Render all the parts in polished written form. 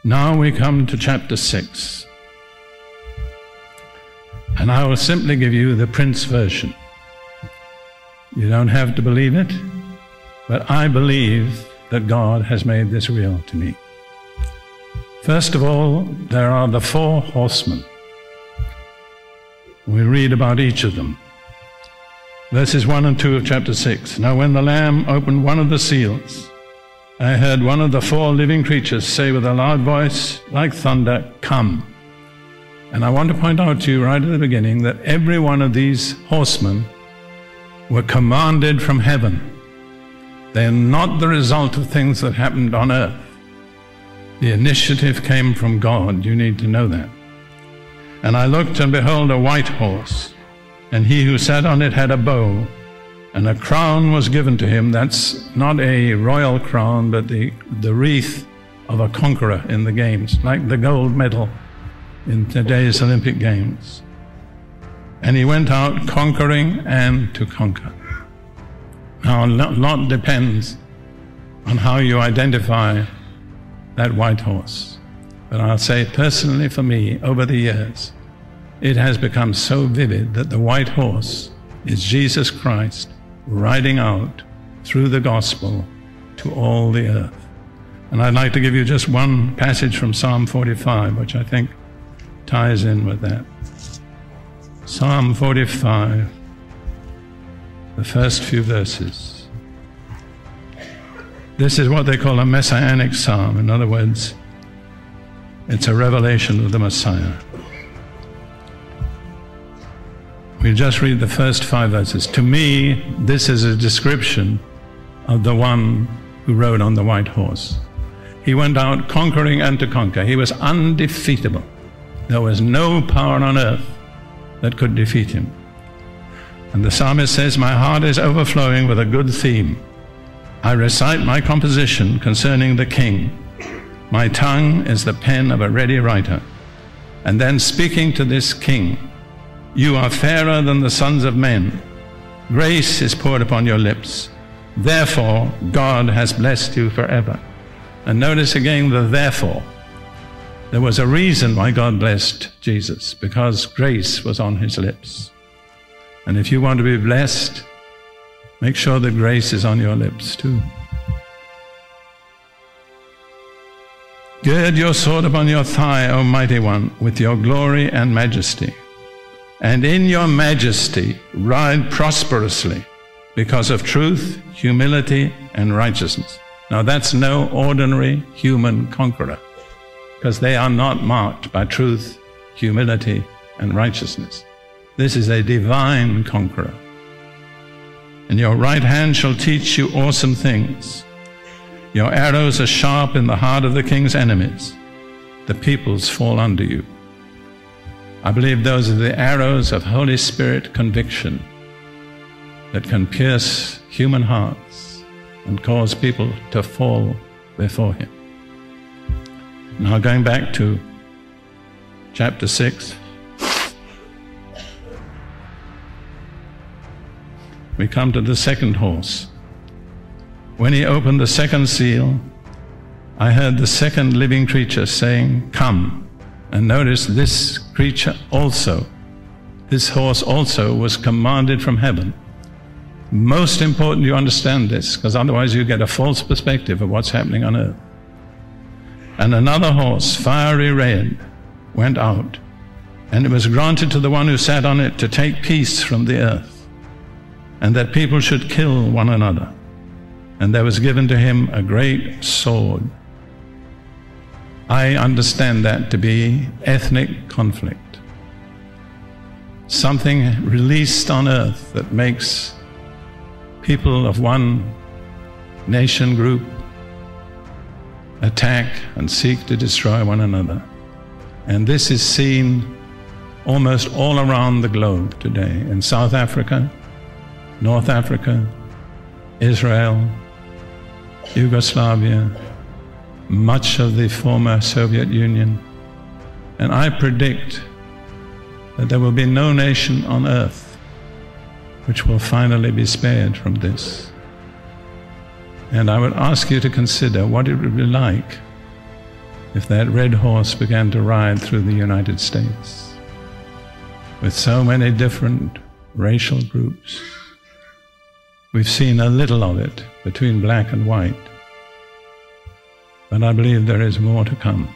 Now we come to chapter 6. And I will simply give you the Prince version. You don't have to believe it, but I believe that God has made this real to me. First of all, there are the 4 horsemen. We read about each of them. Verses 1 and 2 of chapter 6. Now when the Lamb opened one of the seals, I heard one of the 4 living creatures say with a loud voice, like thunder, "Come." And I want to point out to you right at the beginning that every one of these horsemen were commanded from heaven. They are not the result of things that happened on earth. The initiative came from God. You need to know that. And I looked, and behold, a white horse, and he who sat on it had a bow, and a crown was given to him. That's not a royal crown, but the wreath of a conqueror in the games, like the gold medal in today's Olympic Games. And he went out conquering and to conquer. Now, a lot depends on how you identify that white horse. But I'll say personally for me, over the years, it has become so vivid that the white horse is Jesus Christ riding out through the gospel to all the earth. And I'd like to give you just one passage from Psalm 45, which I think ties in with that. Psalm 45, the first few verses. This is what they call a messianic psalm. In other words, it's a revelation of the Messiah. We'll just read the first 5 verses. To me, this is a description of the one who rode on the white horse. He went out conquering and to conquer. He was undefeatable. There was no power on earth that could defeat him. And the psalmist says, "My heart is overflowing with a good theme. I recite my composition concerning the King. My tongue is the pen of a ready writer." And then speaking to this King, "You are fairer than the sons of men. Grace is poured upon your lips. Therefore, God has blessed you forever." And notice again the therefore. There was a reason why God blessed Jesus, because grace was on his lips. And if you want to be blessed, make sure that grace is on your lips too. Gird your sword upon your thigh, O mighty one, with your glory and majesty. And in your majesty ride prosperously because of truth, humility, and righteousness. Now that's no ordinary human conqueror, because they are not marked by truth, humility, and righteousness. This is a divine conqueror. And your right hand shall teach you awesome things. Your arrows are sharp in the heart of the king's enemies. The peoples fall under you. I believe those are the arrows of Holy Spirit conviction that can pierce human hearts and cause people to fall before him. Now going back to chapter 6, we come to the second horse. When he opened the second seal, I heard the second living creature saying, "Come." And notice this creature also, this horse also was commanded from heaven. Most important you understand this, because otherwise you get a false perspective of what's happening on earth. And another horse, fiery red, went out, and it was granted to the one who sat on it to take peace from the earth, and that people should kill one another. And there was given to him a great sword. I understand that to be ethnic conflict. Something released on earth that makes people of one nation group attack and seek to destroy one another. And this is seen almost all around the globe today, in South Africa, North Africa, Israel, Yugoslavia, much of the former Soviet Union. And I predict that there will be no nation on earth which will finally be spared from this. And I would ask you to consider what it would be like if that red horse began to ride through the United States with so many different racial groups. We've seen a little of it between black and white, but I believe there is more to come.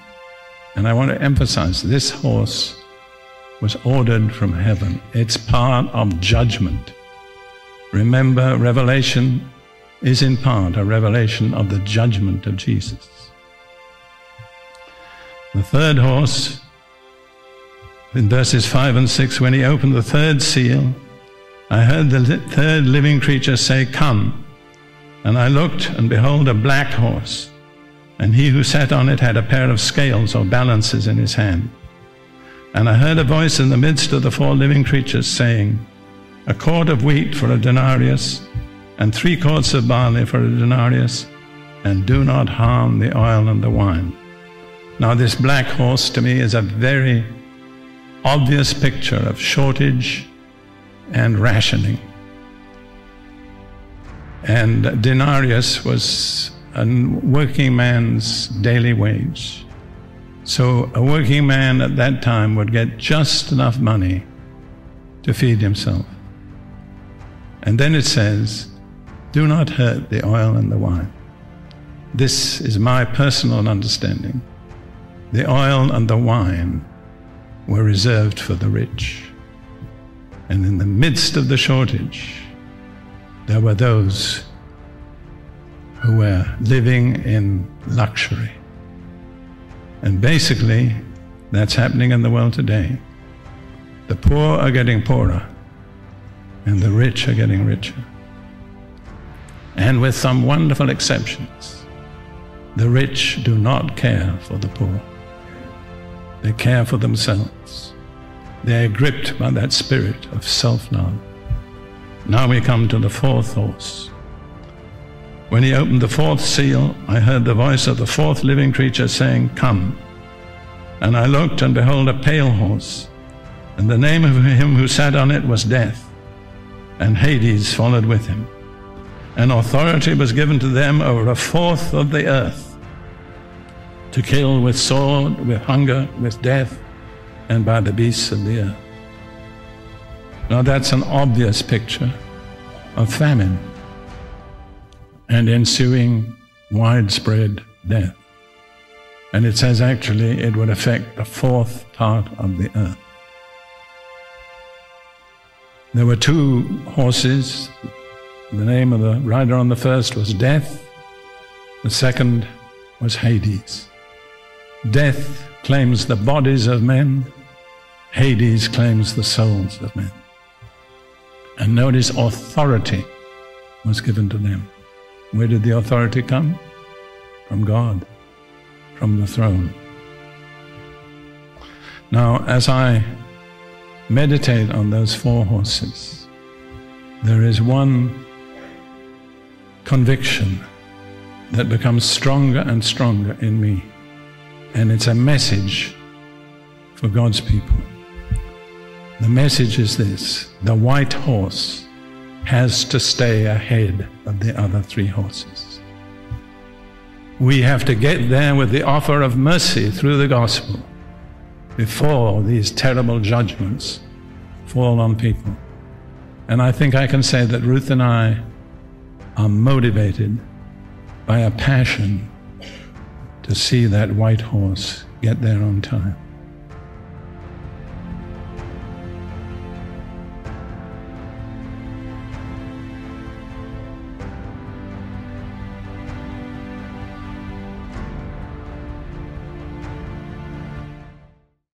And I want to emphasize, this horse was ordered from heaven. It's part of judgment. Remember, Revelation is in part a revelation of the judgment of Jesus. The third horse, in verses 5 and 6, when he opened the third seal, I heard the third living creature say, "Come." And I looked, and behold, a black horse, and he who sat on it had a pair of scales or balances in his hand. And I heard a voice in the midst of the four living creatures saying, "A quart of wheat for a denarius, and 3 quarts of barley for a denarius, and do not harm the oil and the wine." Now this black horse to me is a very obvious picture of shortage and rationing. And denarius was a working man's daily wage. So a working man at that time would get just enough money to feed himself. And then it says, "Do not hurt the oil and the wine." This is my personal understanding. The oil and the wine were reserved for the rich. And in the midst of the shortage, there were those who were living in luxury. And basically, that's happening in the world today. The poor are getting poorer, and the rich are getting richer. And with some wonderful exceptions, the rich do not care for the poor. They care for themselves. They are gripped by that spirit of self-love. Now we come to the fourth horse. When he opened the fourth seal, I heard the voice of the fourth living creature saying, "Come." And I looked, and behold, a pale horse, and the name of him who sat on it was Death, and Hades followed with him. And authority was given to them over 1/4 of the earth, to kill with sword, with hunger, with death, and by the beasts of the earth. Now that's an obvious picture of famine and ensuing widespread death. And it says actually it would affect the 1/4 part of the earth. There were 2 horses. The name of the rider on the first was Death. The second was Hades. Death claims the bodies of men. Hades claims the souls of men. And notice authority was given to them. Where did the authority come? From God, from the throne. Now, as I meditate on those 4 horses, there is one conviction that becomes stronger and stronger in me. And it's a message for God's people. The message is this: the white horse has to stay ahead of the other 3 horses. We have to get there with the offer of mercy through the gospel before these terrible judgments fall on people. And I think I can say that Ruth and I are motivated by a passion to see that white horse get there on time.